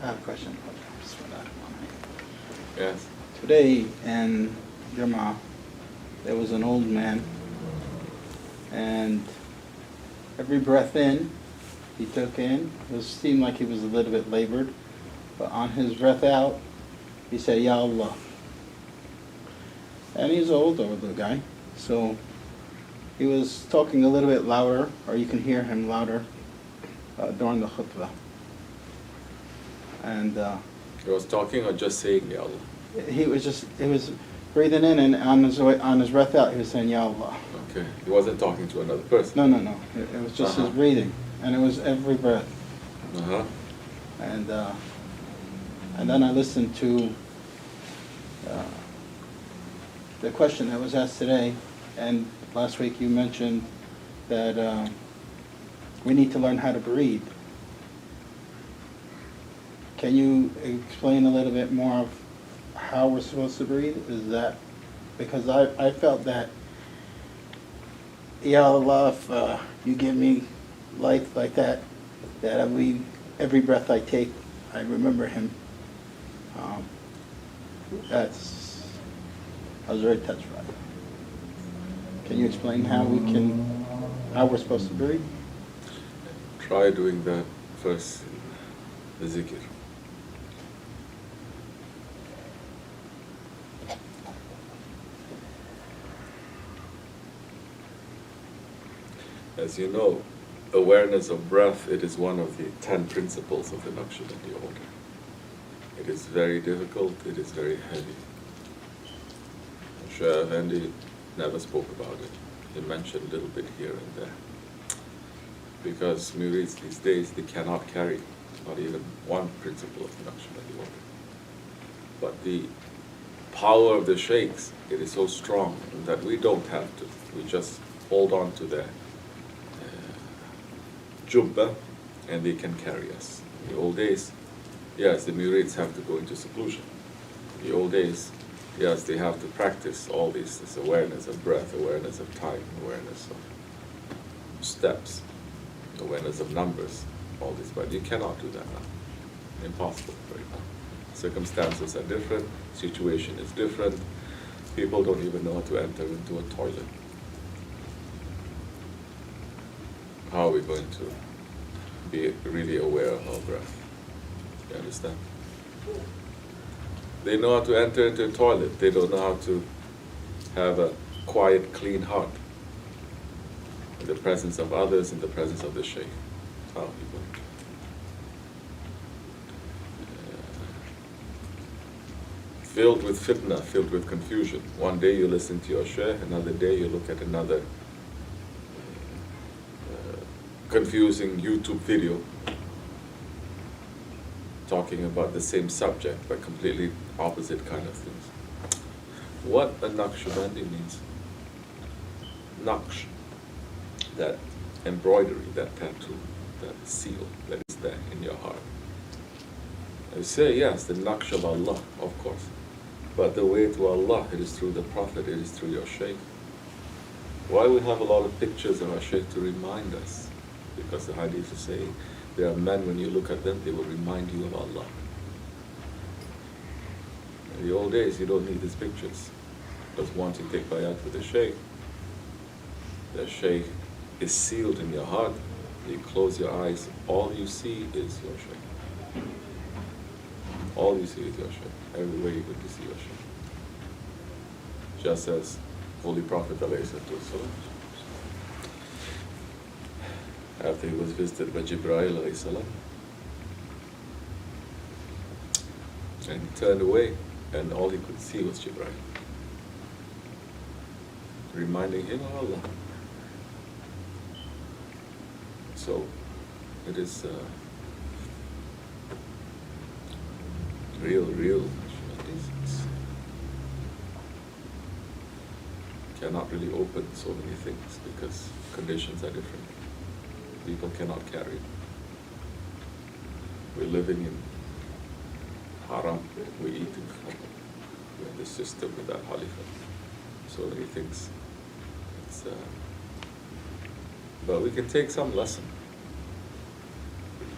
I have a question. Yes. Today in Jama, there was an old man, and every breath in, he took in, it seemed like he was a little bit labored, but on his breath out, he said, Ya Allah. And he's an older guy, so he was talking a little bit louder, or you can hear him louder during the khutbah. And He was talking or just saying Ya Allah? he was breathing in, and on his breath out, he was saying Ya Allah. Okay. He wasn't talking to another person? No. It was just his breathing, and it was every breath. And then I listened to the question that was asked today, and last week you mentioned that we need to learn how to breathe. Can you explain a little bit more of how we're supposed to breathe? Is that because I felt that, Ya Allah, if you give me life like that every breath I take, I remember Him. I was very touched by it. Can you explain how we're supposed to breathe? Try doing that first, the zikr. As you know, awareness of breath, it is one of the 10 principles of the Naqshbandi order. It is very difficult, it is very heavy. Shaykh Effendi never spoke about it. He mentioned a little bit here and there. Because murids these days, they cannot carry not even one principle of the Naqshbandi order. But the power of the sheikhs, it is so strong that we don't have to. We just hold on to their jubba, and they can carry us. In the old days, yes, the murids have to go into seclusion. In the old days, yes, they have to practice all this awareness of breath, awareness of time, awareness of steps, awareness of numbers, all this. But you cannot do that now. Impossible right now. Circumstances are different, situation is different. People don't even know how to enter into a toilet. How are we going to be really aware of our breath? You understand? They know how to enter into a toilet. They don't know how to have a quiet, clean heart in the presence of others, in the presence of the shaykh. How are you going to? Filled with fitna, filled with confusion. One day you listen to your shaykh, another day you look at another confusing YouTube video talking about the same subject but completely opposite kind of things. What a Naqshbandi means. Naqsh, that embroidery, that tattoo, that seal that is there in your heart. I say yes, the Naqsh of Allah, of course. But the way to Allah, it is through the Prophet, it is through your shaykh. Why we have a lot of pictures of our shaykh to remind us? Because the hadith is saying, there are men, when you look at them, they will remind you of Allah. In the old days, you don't need these pictures. Because once you take bayat with the shaykh is sealed in your heart. You close your eyes, all you see is your shaykh. All you see is your shaykh. Everywhere you go to see your shaykh. Just as Holy Prophet ﷺ, after he was visited by Jibreel alayhi salam, and he turned away, and all he could see was Jibreel, reminding him of Allah. So it is real. Cannot really open so many things because conditions are different. People cannot carry it. We're living in haram, we eat in haram. We're in the system with that halifa. So many things. But we can take some lesson.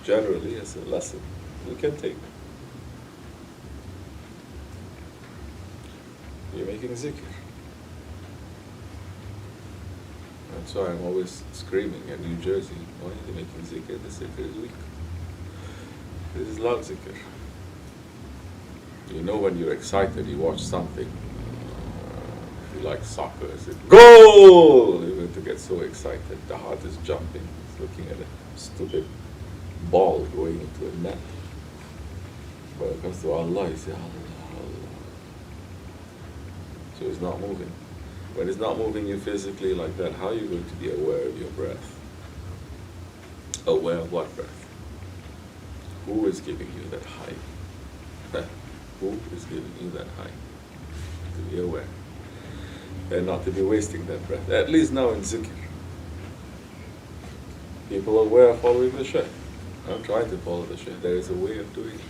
Generally, as a lesson, we can take You're making zikr. That's why I'm always screaming at New Jersey. Why are you making zikr? The zikr is weak. This is loud zikr. You know when you're excited, you watch something. If you like soccer, it's like, goal! You're going to get so excited. The heart is jumping. It's looking at a stupid ball going into a net. But it comes to Allah, you say, Allah, Allah. So it's not moving. When it's not moving you physically like that, how are you going to be aware of your breath? Aware of what breath? Who is giving you that high? Who is giving you that high? To be aware. And not to be wasting that breath. At least now in zikr. People are aware of following the shaykh. I'm trying to follow the shaykh. There is a way of doing it.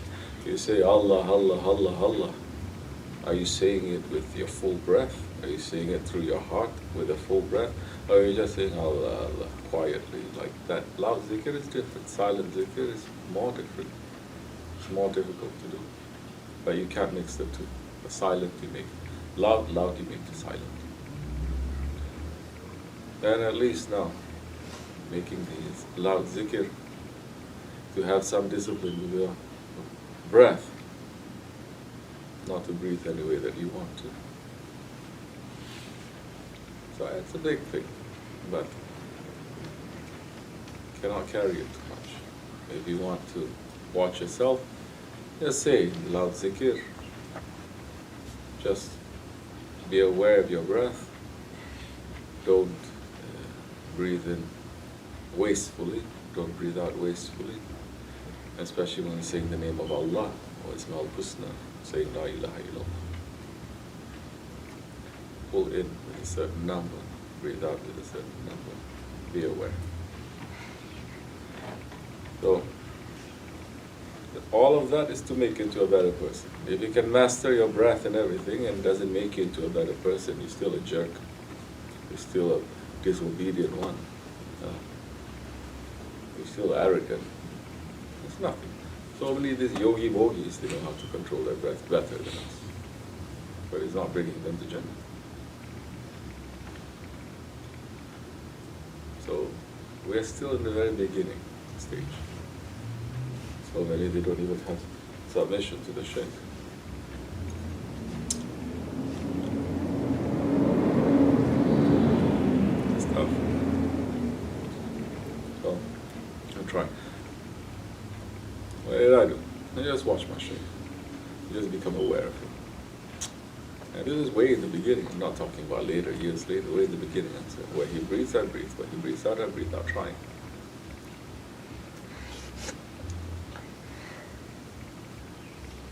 You say Allah, Allah, Allah, Allah. Are you saying it with your full breath? Are you saying it through your heart with a full breath? Or are you just saying Allah, Allah, quietly like that? Loud zikr is different. Silent zikr is more different. It's more difficult to do. But you can't mix the two. The silent you make. Loud, loud you make the silent. And at least now, making these loud zikr, to have some discipline with your breath, not to breathe any way that you want to. So it's a big thing, but cannot carry it too much. If you want to watch yourself, just say loud zikr. Just be aware of your breath. Don't breathe in wastefully. Don't breathe out wastefully. Especially when saying the name of Allah or Ismail Husna, saying La ilaha illallah. Pull in with a certain number, breathe out with a certain number. Be aware. So, all of that is to make you into a better person. If you can master your breath and everything and doesn't make you into a better person, you're still a jerk. You're still a disobedient one. You're still arrogant. It's nothing. So many of these yogi-bogis, they know how to control their breath better than us. But it's not bringing them to Jannah. So we're still in the very beginning stage. So many, they don't even have submission to the shaykh. It's tough. So I'm trying. What did I do? I just watch my shaykh. Just become aware of him. And this is way in the beginning. I'm not talking about later, years later, way in the beginning. So where he breathes, I breathe. Where he breathes out, I breathe out, trying.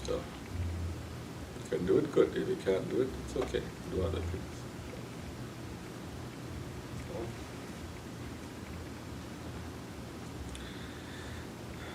So, you can do it, good. If you can't do it, it's okay. Do other things.